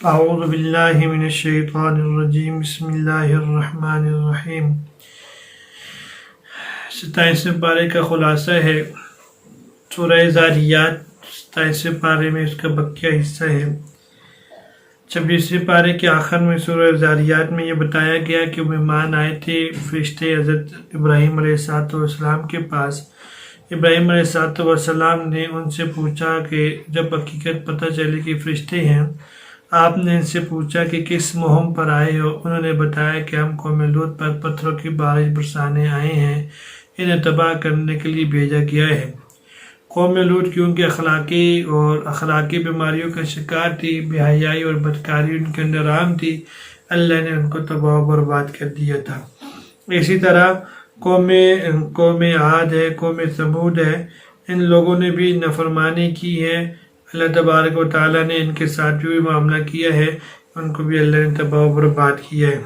اعوذ باللہ من الشیطان الرجیم بسم اللہ الرحمن الرحیم۔ 27ویں پارے کا خلاصہ ہے سورہ ذاریات۔ 27ویں پارے میں اس کا بقیہ حصہ ہے۔ 26ویں پارے کے آخر میں سورہ ذاریات میں یہ بتایا گیا کہ مہمان آئے تھے فرشتے حضرت ابراہیم علیہ السلام کے پاس۔ ابراہیم علیہ السلام نے ان سے پوچھا کہ جب حقیقت پتہ چلی کہ فرشتے ہیں، آپ نے ان سے پوچھا کہ کس مہم پر آئے ہو؟ انہوں نے بتایا کہ ہم قوم لوط پر پتھروں کی بارش برسانے آئے ہیں، انہیں تباہ کرنے کے لیے بھیجا گیا ہے۔ قوم لوط کیونکہ اخلاقی بیماریوں کا شکار تھی، بے حیائی اور بدکاری ان کے اندر عام تھی، اللہ نے ان کو تباہ و برباد کر دیا تھا۔ اسی طرح قوم عاد ہے، قوم ثمود ہے، ان لوگوں نے بھی نافرمانی کی ہے۔ اللہ تبارک و تعالیٰ نے ان کے ساتھ بھی معاملہ کیا ہے، ان کو بھی اللہ نے تباہ و برباد کیا ہے۔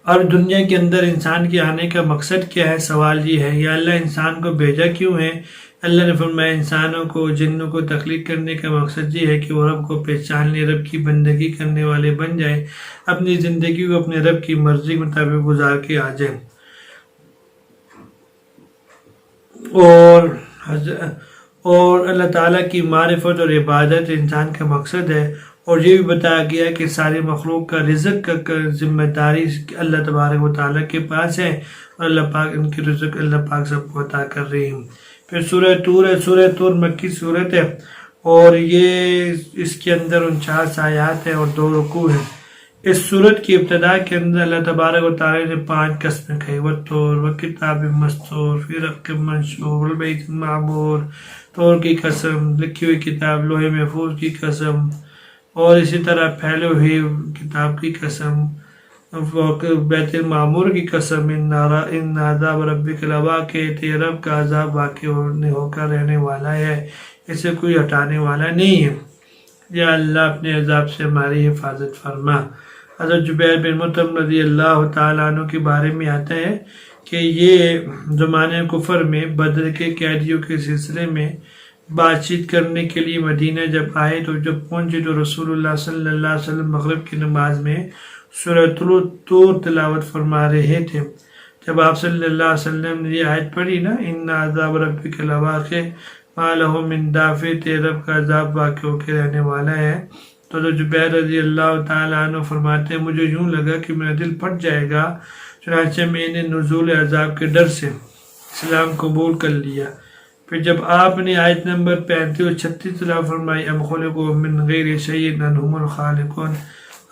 اور دنیا کے اندر انسان کے آنے کا مقصد کیا ہے؟ سوال یہ ہے، یا اللہ انسان کو بھیجا کیوں ہے؟ اللہ نے فرمایا انسانوں کو جنوں کو تخلیق کرنے کا مقصد یہ ہے کہ وہ رب کو پہچان لے، رب کی بندگی کرنے والے بن جائیں، اپنی زندگی کو اپنے رب کی مرضی کے مطابق گزار کے آ جائیں۔ اور اللہ تعالیٰ کی معرفت اور عبادت انسان کا مقصد ہے، اور یہ بھی بتایا گیا کہ ساری مخلوق کا رزق کا ذمہ داری اللہ تبارک و تعالیٰ کے پاس ہے، اور اللہ پاک ان کی رزق اللہ پاک سب کو عطا کر رہی ہیں۔ پھر سورہ طور ہے۔ سورہ طور مکی صورت ہے، اور یہ اس کے اندر 49 آیات ہیں اور 2 رکوع ہیں۔ اس صورت کی ابتدا کے اندر اللہ تبارک و تعالیٰ نے 5 قسمیں کہی، والطور وکتاب مسطور فی رق منشور والبیت المعمور، طور کی قسم، لکھی ہوئی کتاب لوح محفوظ کی قسم، اور اسی طرح پھیلے ہوئی کتاب کی قسم، بیت المعمور کی قسم، ان عذاب ربک لواقع، تیرے رب کا عذاب واقع ہو کر رہنے والا ہے، اسے کوئی ہٹانے والا نہیں ہے۔ یا اللہ اپنے عذاب سے ہماری حفاظت فرما۔ حضرت جبیر بن مطعم رضی اللہ تعالیٰ عنہ کے بارے میں آتا ہے کہ یہ زمانے کفر میں بدر کے قیدیوں کے سلسلے میں بات چیت کرنے کے لیے مدینہ جب آئے، تو جب پہنچے تو رسول اللہ صلی اللہ علیہ وسلم مغرب کی نماز میں سورہ طور تلاوت فرما رہے تھے۔ جب آپ صلی اللہ علیہ وسلم نے یہ آیت پڑھی نا، ان عذاب ربک لواقع ما لہ من دافع، تیرے رب کا عذاب واقع ہو کے رہنے والا ہے، تو جبیر رضی اللہ تعالیٰ عنہ فرماتے ہیں مجھے یوں لگا کہ میرا دل پھٹ جائے گا، چنانچہ میں نے نزول عذاب کے ڈر سے اسلام قبول کر لیا۔ پھر جب آپ نے آیت نمبر 35 اور 36 تلاوت فرمائی، ام خلقوا من غیر شیء ام هم الخالقون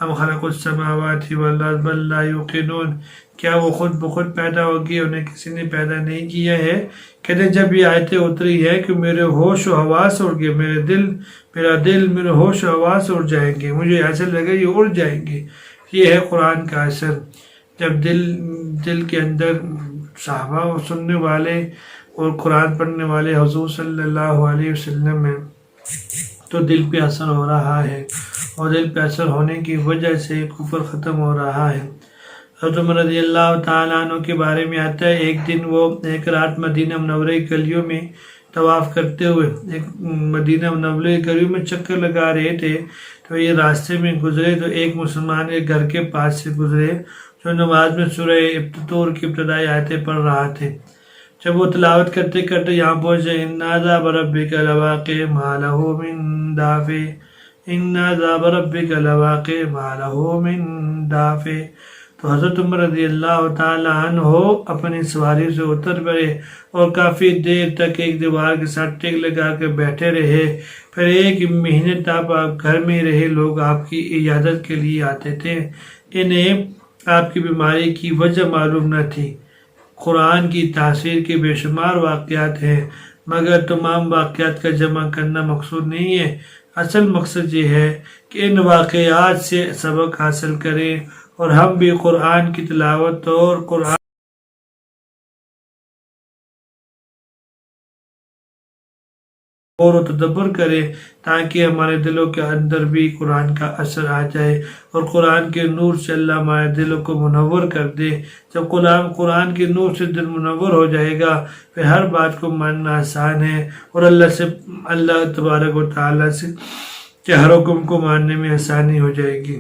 ام خلقوا السماوات والارض بل لا یوقنون، کیا وہ خود بخود پیدا ہوگی، انہیں کسی نے پیدا نہیں کیا ہے؟ کہتے ہیں جب یہ آیتیں اتری ہے کہ میرے ہوش و حواس اڑ گئے، میرا دل میرے ہوش و حواس اڑ جائیں گے، مجھے ایسا لگا یہ اڑ جائیں گے۔ یہ ہے قرآن کا اثر۔ جب دل کے اندر صحابہ اور سننے والے اور قرآن پڑھنے والے حضور صلی اللہ علیہ وسلم ہیں تو دل پہ اثر ہو رہا ہے، اور دل پہ اثر ہونے کی وجہ سے کفر ختم ہو رہا ہے۔ حضرت عمر رضی اللہ تعالیٰ عنہ کے بارے میں آتا ہے ایک دن وہ ایک رات مدینہ منورہ کی گلیوں میں طواف کرتے ہوئے مدینہ منورہ کی گلیوں میں چکر لگا رہے تھے، تو یہ راستے میں گزرے تو ایک مسلمان کے گھر کے پاس سے گزرے جو نماز میں سورہ طور کی ابتدائی آیتیں پڑھ رہا تھے۔ جب وہ تلاوت کرتے کرتے یہاں پہنچے، ان عذاب ربک لواقع ما لہ من دافع، ان عذاب ربک لواقع ما لہ من دافع، تو حضرت عمر رضی اللہ تعالیٰ عنہ اپنی سواری سے اتر پڑے اور کافی دیر تک ایک دیوار کے ساتھ ٹیک لگا کے بیٹھے رہے۔ پھر 1 مہینے تک آپ گھر میں رہے، لوگ آپ کی عیادت کے لیے آتے تھے، انہیں آپ کی بیماری کی وجہ معلوم نہ تھی۔ قرآن کی تاثیر کے بے شمار واقعات ہیں، مگر تمام واقعات کا جمع کرنا مقصود نہیں ہے۔ اصل مقصد یہ ہے کہ ان واقعات سے سبق حاصل کریں اور ہم بھی قرآن کی تلاوت اور قرآن غور و تدبر کرے تاکہ ہمارے دلوں کے اندر بھی قرآن کا اثر آ جائے اور قرآن کے نور سے اللہ ہمارے دلوں کو منور کر دے۔ جب قرآن کے نور سے دل منور ہو جائے گا پھر ہر بات کو ماننا آسان ہے اور اللہ تبارک و تعالیٰ سے کہ ہر حکم کو ماننے میں آسانی ہو جائے گی۔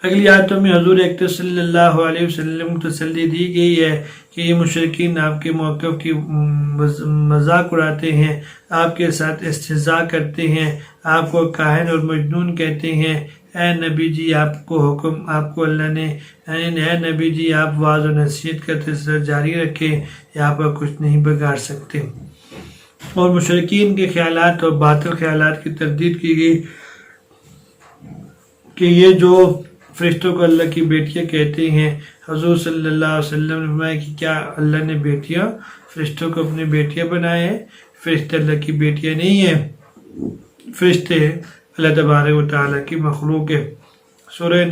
اگلی آیتوں میں حضور اکرم صلی اللہ علیہ وسلم کو تسلی دی گئی ہے کہ یہ مشرکین آپ کے موقف کی مذاق اڑاتے ہیں، آپ کے ساتھ استہزاء کرتے ہیں، آپ کو کاہن اور مجنون کہتے ہیں۔ اے نبی جی آپ کو اللہ نے اے نبی جی آپ واعظ و نصیحت کا سلسلہ جاری رکھیں، یہ آپ کا کچھ نہیں بگاڑ سکتے۔ اور مشرکین کے خیالات اور باطل خیالات کی تردید کی گئی کہ یہ جو فرشتوں کو اللہ کی بیٹیاں کہتے ہیں، حضور صلی اللہ علیہ وسلم نے فرمایا کہ کیا اللہ نے فرشتوں کو اپنی بیٹیاں بنائے ہیں؟ فرشتے اللہ کی بیٹیاں نہیں ہیں، فرشتے اللہ تبارک و تعالیٰ کی مخلوق ہے۔ سورہ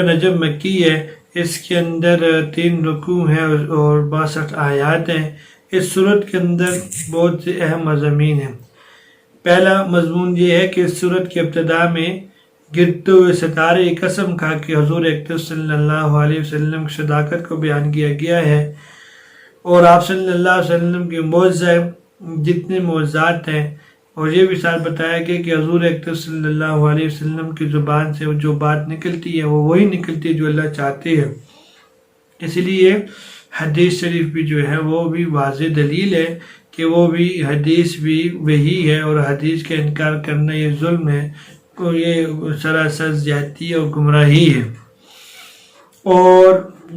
نجم مکی ہے، اس کے اندر 3 رکوع ہیں اور 62 آیات ہیں۔ اس سورت کے اندر بہت سے اہم مضامین ہیں۔ پہلا مضمون یہ ہے کہ اس سورت کی ابتدا میں گرتے ہوئے ستارے قسم کھا کے حضور اکرم صلی اللہ علیہ وسلم کی صداقت کو بیان کیا گیا ہے اور آپ صلی اللہ علیہ وسلم کے معجزے جتنے معجزات ہیں، اور یہ بھی ساتھ بتایا گیا کہ حضور اکرم صلی اللہ علیہ وسلم کی زبان سے جو بات نکلتی ہے وہ وہی نکلتی ہے جو اللہ چاہتے ہیں۔ اس لیے حدیث شریف بھی جو ہے وہ بھی واضح دلیل ہے کہ وہ بھی حدیث بھی وہی ہے، اور حدیث کا انکار کرنا یہ ظلم ہے، یہ سراسر زیادتی اور گمراہی ہے۔ اور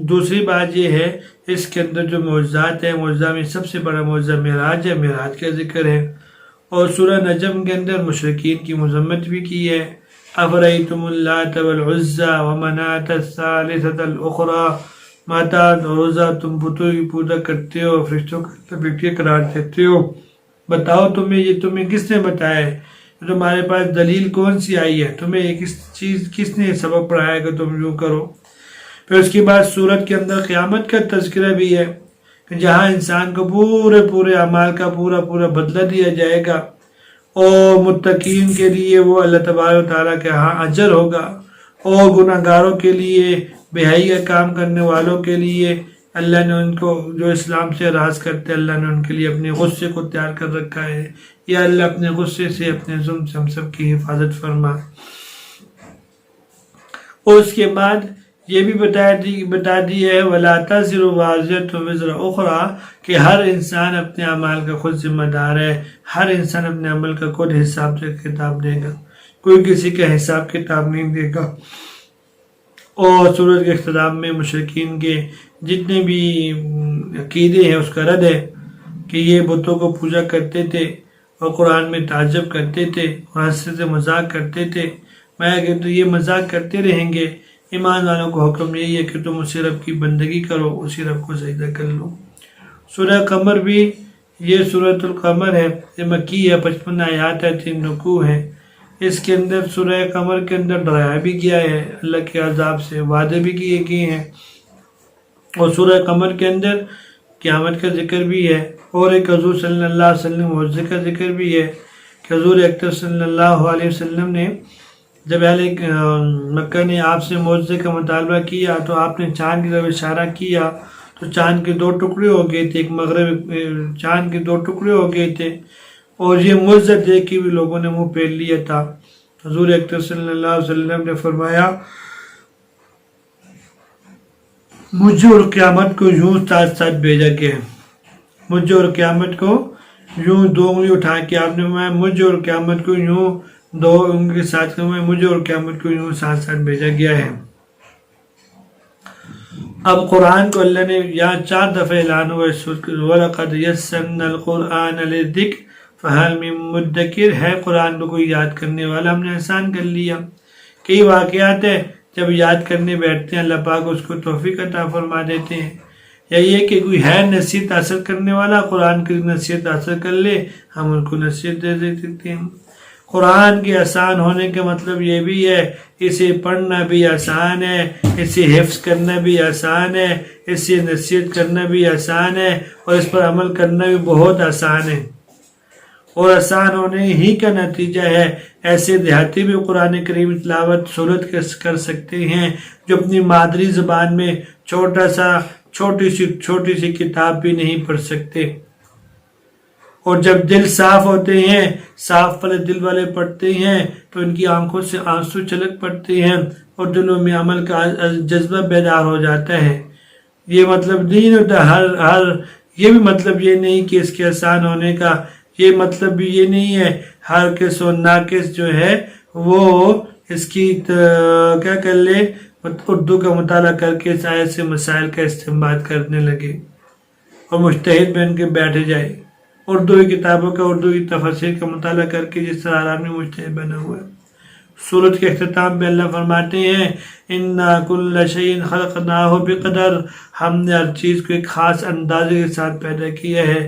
دوسری بات یہ ہے اس کے اندر جو معجزات ہیں، معجزہ میں سب سے بڑا معجزہ معراج ہے، معراج کا ذکر ہے۔ اور سورہ نجم کے اندر مشرکین کی مذمت بھی کی ہے۔ افرأیتم اللات والعزى ومناة الثالثة الأخرى، ماتا اور عزا تم بتوں کی پوجا کرتے ہو، فرشتوں کو بیٹیاں قرار دیتے ہو، بتاؤ تمہیں کس نے بتایا ہے؟ تمہارے پاس دلیل کون سی آئی ہے؟ تمہیں کس نے سبق پڑھایا کہ تم یوں کرو؟ پھر اس کے بعد سورت کے اندر قیامت کا تذکرہ بھی ہے کہ جہاں انسان کو پورے اعمال کا پورا بدلہ دیا جائے گا، اور متقین کے لیے وہ اللہ تبارک و تعالیٰ کے ہاں اجر ہوگا، اور گناہ گاروں کے لیے، بے حیائی کا کام کرنے والوں کے لیے اللہ نے ان کو جو اسلام سے اعراض کرتے اللہ نے ان کے لیے اپنے غصے کو تیار کر رکھا ہے۔ یا اللہ اپنے غصے سے، اپنے ظلم سے ہم سب کی حفاظت فرما۔ اور اس کے بعد یہ بھی بتا دی ہے وَلَا تَزِرُ وَازِرَةٌ وِزْرَ أُخْرَىٰ کہ ہر انسان اپنے اعمال کا خود ذمہ دار ہے، ہر انسان اپنے عمل کا خود حساب سے کتاب دے گا، کوئی کسی کا حساب کتاب نہیں دے گا۔ اور سورت کے اختتام میں مشرکین کے جتنے بھی عقیدے ہیں اس کا رد ہے کہ یہ بتوں کو پوجا کرتے تھے اور قرآن میں تعجب کرتے تھے اور ہنستے سے مذاق کرتے تھے۔ میں کہ تو یہ مذاق کرتے رہیں گے، ایمان والوں کو حکم یہی ہے کہ تم اسی رب کی بندگی کرو، اسی رب کو سجدہ کر لو۔ سورہ قمر بھی، یہ سورۃ القمر ہے، یہ مکی ہے، 55 آیات ہے، 3 رکوع ہیں۔ اس کے اندر سورہ قمر کے اندر ڈرایا بھی گیا ہے، اللہ کے عذاب سے وعدے بھی کیے گئے ہیں، اور سورہ قمر کے اندر قیامت کا ذکر بھی ہے، اور ایک حضور صلی اللہ علیہ وسلم معجزے کا ذکر بھی ہے کہ حضور اکرم صلی اللہ علیہ وسلم نے جب اہل مکہ نے آپ سے معجزے کا مطالبہ کیا تو آپ نے چاند کی طرف اشارہ کیا تو چاند کے 2 ٹکڑے ہو گئے تھے، ایک مغرب چاند کے 2 ٹکڑے ہو گئے تھے، اور یہ معجزہ دیکھ کے بھی لوگوں نے منہ پھیر لیا تھا۔ حضور اکرم صلی اللہ علیہ وسلم نے فرمایا مجھے اور قیامت کو یوں ساتھ ساتھ بھیجا گیا ہے، مجھے اور قیامت کو یوں 2 انگلی اٹھا کے آپ نے فرمایا مجھے اور قیامت کو یوں 2 انگلی کے ساتھ فرمایا مجھے اور قیامت کو یوں ساتھ ساتھ بھیجا گیا ہے۔ اب قرآن کو اللہ نے یہاں 4 دفعہ اعلان ہوا اس سورت وَلَقَدْ يَسَّرْنَا الْقُرْآنَ لِلذِّكْرِ فَهَلْ مِن مُدَّكِرٍ ہے قرآن کو کوئی یاد کرنے والا، ہم نے آسان کر لیا۔ کئی واقعات ہیں جب یاد کرنے بیٹھتے ہیں اللہ پاک اس کو توفیق عطا فرما دیتے ہیں، یا یہ کہ کوئی ہے نصیحت حاصل کرنے والا، قرآن کی نصیحت حاصل کر لے، ہم ان کو نصیحت دے دیتے ہیں۔ قرآن کے آسان ہونے کا مطلب یہ بھی ہے اسے پڑھنا بھی آسان ہے، اسے حفظ کرنا بھی آسان ہے، اسے نصیحت کرنا بھی آسان ہے، اور اس پر عمل کرنا بھی بہت آسان ہے۔ اور آسان ہونے ہی کا نتیجہ ہے ایسے دیہاتی بھی قرآن کریم تلاوت سورت کر سکتے ہیں جو اپنی مادری زبان میں چھوٹی سی کتاب بھی نہیں پڑھ سکتے۔ اور جب دل صاف ہوتے ہیں، صاف والے دل والے پڑھتے ہیں تو ان کی آنکھوں سے آنسو چھلک پڑتے ہیں اور دلوں میں عمل کا جذبہ بیدار ہو جاتا ہے۔ یہ مطلب نہیں ہوتا یہ بھی مطلب یہ نہیں کہ اس کے آسان ہونے کا یہ مطلب بھی یہ نہیں ہے ہر کس و ناقص جو ہے وہ اس کی کیا کر لے، اردو کا مطالعہ کر کے اس آیت سے مسائل کا استنباط کرنے لگے اور مجتہد بن کے بیٹھ جائے، اردو کی کتابوں کا، اردو کی تفسیر کا مطالعہ کر کے جس طرح عالمی مجتہد بنا ہوا ہے۔ سورت کے اختتام پہ اللہ فرماتے ہیں اِنَّا كُلَّ شَيْءٍ خَلَقْنَاهُ بِقَدَرٍ، ہم نے ہر چیز کو ایک خاص اندازے کے ساتھ پیدا کیا ہے۔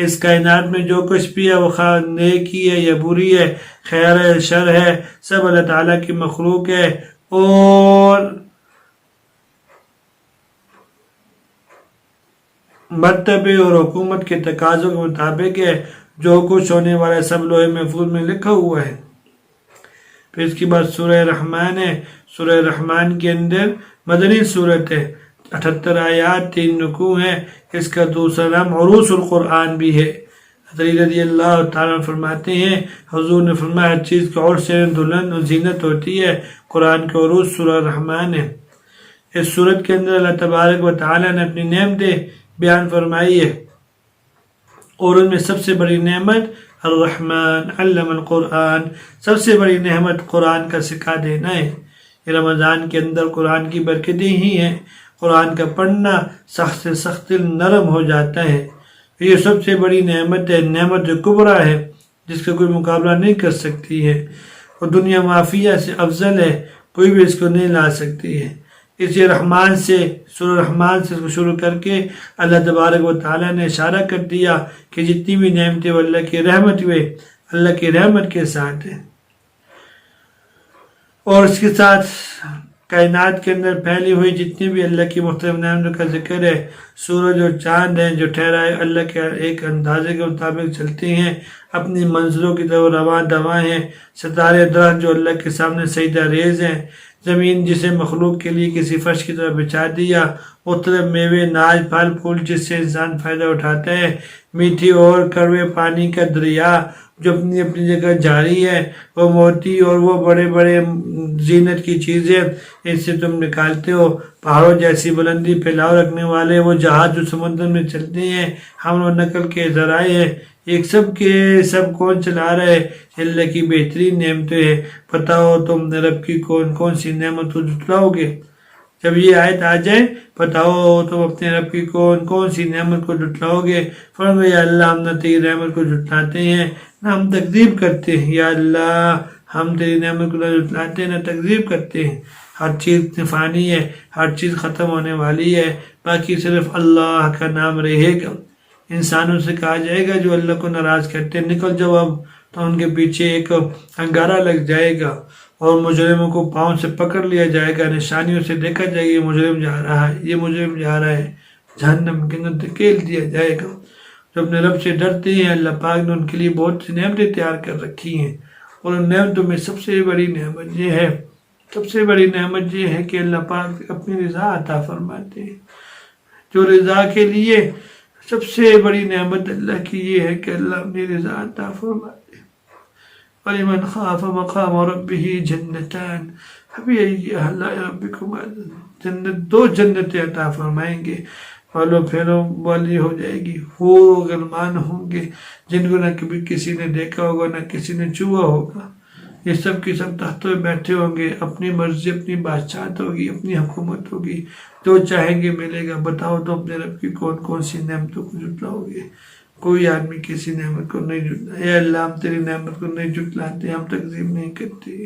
اس کائنات میں جو کچھ بھی ہے وہ خواہ نیکی ہے یا بری ہے، خیر ہے شر ہے، سب اللہ تعالیٰ کی مخلوق ہے اور مرتبے اور حکومت کے تقاضوں کے مطابق ہے۔ جو کچھ ہونے والا ہے سب لوح محفوظ میں لکھا ہوا ہے۔ پھر اس کے بعد سورہ رحمان ہے۔ سورہ رحمان کے اندر مدنی صورت ہے، 78 آیات، 3 رکوع ہیں۔ اس کا دوسرا نام عروس القرآن بھی ہے۔ حضرت رضی اللہ تعالیٰ فرماتے ہیں حضور نے فرمایا ہر چیز کا عرس سے دلہن اور زینت ہوتی ہے، قرآن کا عروس سورہ رحمان ہے۔ اس سورت کے اندر اللہ تبارک و تعالیٰ نے اپنی نعمتیں بیان فرمائی ہے اور ان میں سب سے بڑی نعمت الرحمن علم القرآن، سب سے بڑی نعمت قرآن کا سکھا دینا ہے۔ یہ رمضان کے اندر قرآن کی برکتیں ہی ہیں، قرآن کا پڑھنا سخت سے سخت نرم ہو جاتا ہے۔ یہ سب سے بڑی نعمت ہے، نعمت کبریٰ ہے جس کا کوئی مقابلہ نہیں کر سکتی ہے اور دنیا مافیہ سے افضل ہے، کوئی بھی اس کو نہیں لا سکتی ہے۔ اسی رحمان سے، سورہ رحمان سے شروع کر کے اللہ تبارک و تعالیٰ نے اشارہ کر دیا کہ جتنی بھی نعمتیں وہ اللہ کی رحمت ہوئے، اللہ کی رحمت کے ساتھ ہیں۔ اور اس کے ساتھ کائنات کے اندر پھیلی ہوئی جتنی بھی اللہ کی مختلف نعمتوں کا ذکر ہے۔ سورج اور چاند ہیں جو ٹھہرائے اللہ کے ایک اندازے کے مطابق چلتے ہیں، اپنی منزلوں کی طرف رواں دواں ہیں۔ ستارے درخت جو اللہ کے سامنے سجدہ ریز ہیں، زمین جسے مخلوق کے لیے کسی فرش کی طرح بچھا دیا، مختلف میوے ناج پھل پھول جس سے انسان فائدہ اٹھاتا ہے، میٹھی اور کڑوے پانی کا دریا جو اپنی اپنی جگہ جاری ہے، وہ موتی اور وہ بڑے بڑے زینت کی چیزیں اس سے تم نکالتے ہو، پہاڑوں جیسی بلندی پھیلاؤ رکھنے والے وہ جہاز جو سمندر میں چلتے ہیں، حمل و نقل کے ذرائع ہیں، ایک سب کے سب کون چلا رہا ہے؟ اللہ کی بہترین نعمتیں ہیں۔ بتاؤ تم نے رب کی کون کون سی نعمت کو جھٹلاؤ گے؟ جب یہ آیت آ جائے بتاؤ تم اپنے رب کی کون کون سی نعمت کو جھٹلاؤ گے؟ فرمایا یا اللہ ہم نہ تیری نعمت کو جھٹلاتے ہیں نہ ہم تکذیب کرتے ہیں۔ یا اللہ ہم تیری نعمت کو نہ جھٹلاتے ہیں نہ تکذیب کرتے ہیں۔ ہر چیز فانی ہے، ہر چیز ختم ہونے والی ہے، باقی صرف اللہ کا نام رہے گا۔ انسانوں سے کہا جائے گا جو اللہ کو ناراض کرتے ہیں نکل جاؤ اب، تو ان کے پیچھے ایک انگارہ لگ جائے گا اور مجرموں کو پاؤں سے پکڑ لیا جائے گا، نشانیوں سے دیکھا جائے گا یہ مجرم جا رہا ہے، یہ مجرم جا رہا ہے، جہنم کے اندر دھکیل دیا جائے گا۔ جو اپنے رب سے ڈرتے ہیں اللہ پاک نے ان کے لیے بہت سی نعمتیں تیار کر رکھی ہیں، اور ان نعمتوں میں سب سے بڑی نعمت یہ ہے، سب سے بڑی نعمت یہ ہے کہ اللہ پاک اپنی رضا عطا فرماتے ہیں۔ جو رضا کے لیے سب سے بڑی نعمت اللہ کی یہ ہے کہ اللہ اپنی رضا عطا فرماتے ہیں۔ وَلِمَنْ خَافَ مَقَامَ رَبِّهِ جَنَّتَانِ، فَبِأَيِّ آلَاءِ رَبِّكُمَا، جنت دو جنتیں عطا فرمائیں گے، پھلوں پھیلوں والی ہو جائے گی، حور و غلمان ہوں گے جن کو نہ کبھی کسی نے دیکھا ہوگا نہ کسی نے چھوا ہوگا، یہ سب کی سب تختوں میں بیٹھے ہوں گے، اپنی مرضی اپنی بادشاہت ہوگی، اپنی حکومت ہوگی، جو چاہیں گے ملے گا۔ بتاؤ تو اپنے رب کی کون کون سی نعمتوں کو جھٹلاؤ گے؟ کوئی آدمی کسی نعمت کو نہیں جھٹلا۔ اے اللہ ہم تیری نعمت کو نہیں جھٹلاتے، ہم تکذیب نہیں کرتے۔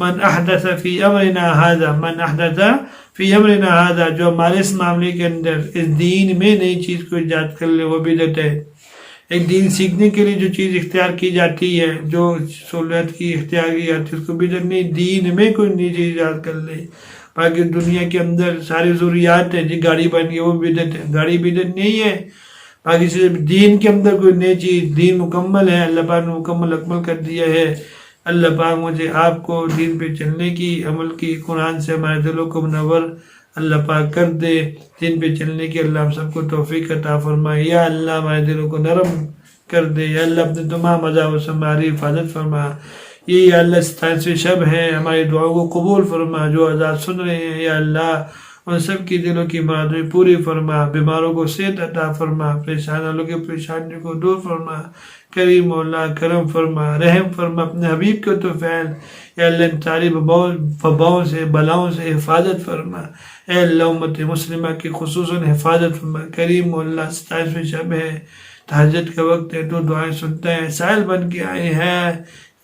من احدث فی امرنا ھذا، من احدث فی امرنا ھذا، جو ہمارے اس معاملے کے اندر اس دین میں نئی چیز کو ایجاد کر لے وہ بدعت ہے۔ ایک دین سیکھنے کے لیے جو چیز اختیار کی جاتی ہے، جو سہولت کی اختیار کی جاتی ہے، اس کو بدعت نہیں، دین میں کوئی نئی چیز ایجاد کر لے۔ باقی دنیا کے اندر ساری ضروریات ہیں، جی گاڑی بن گئی وہ بدعت ہے، گاڑی بدعت نہیں ہے۔ باقی صرف دین کے اندر کوئی نئی چیز، دین مکمل ہے، اللہ پاک نے مکمل اکمل کر دیا ہے۔ اللہ پاک مجھے آپ کو دین پہ چلنے کی، عمل کی، قرآن سے ہمارے دلوں کو منور اللہ پاک کر دے، دین پہ چلنے کی اللہ ہم سب کو توفیق عطا فرمائے۔ یا اللہ ہمارے دلوں کو نرم کر دے، یا اللہ اپنے تمام عذاب سے ہماری حفاظت فرما۔ یہ یا اللہ 27ویں شب ہے، ہماری دعاؤں کو قبول فرما۔ جو آزاد سن رہے ہیں یا اللہ ان سب کی دلوں کی مرادیں پوری فرما، بیماروں کو صحت عطا فرما، پریشان والوں کی پریشانیوں کو دور فرما۔ کریم مولا کرم فرما، رحم فرما، اپنے حبیب کے تو فعل یا اللہ ان ساری وباؤں سے بلاؤں سے حفاظت فرما۔ اے اللہ امت مسلمہ کی خصوصاً حفاظت فرما۔ کریم مولا 27ویں شب ہے، تہجد کا وقت ہے، تو دعائیں سنتا ہے، سائل بن کے آئے ہیں،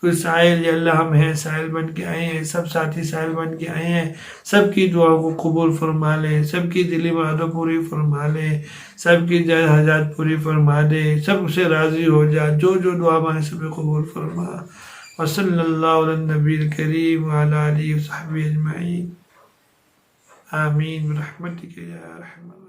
کوئی سائل یا اللہ ہم ہیں، سائل بن کے آئے ہیں، سب ساتھی سائل بن کے آئے ہیں، سب کی دعاؤں کو قبول فرما لے، سب کی دلی مرادوں پوری فرما لے، سب کی جائز حاجات پوری فرما دے، سب سے راضی ہو جا، جو جو دعا مانگے سب قبول فرما۔ وصلی اللہ علی النبی الکریم وعلی آلہ وصحبہ اجمعین، آمین برحمتک یا ارحم الراحمین۔